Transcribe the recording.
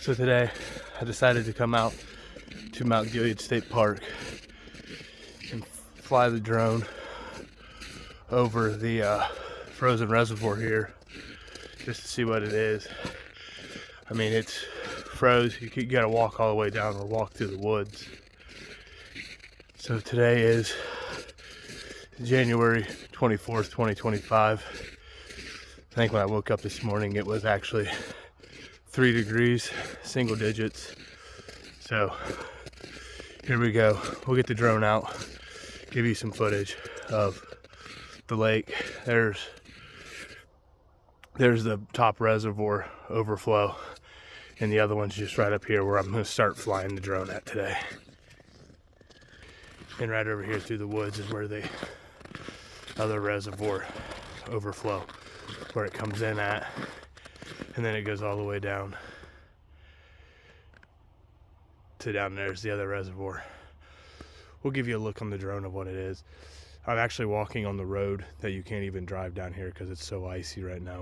So today I decided to come out to Mount Gilead State Park and fly the drone over the frozen reservoir here just to see what it is. I mean, it's froze. You gotta walk all the way down or walk through the woods. So today is January 24th, 2025. I think when I woke up this morning it was actually 3 degrees, single digits. So here we go. We'll get the drone out, give you some footage of the lake. There's the top reservoir overflow, and the other one's just right up here where I'm going to start flying the drone at today. And right over here through the woods is where the other reservoir overflow, where it comes in at, and then it goes all the way down to down there's the other reservoir. We'll give you a look on the drone of what it is. I'm actually walking on the road that you can't even drive down here because it's so icy right now.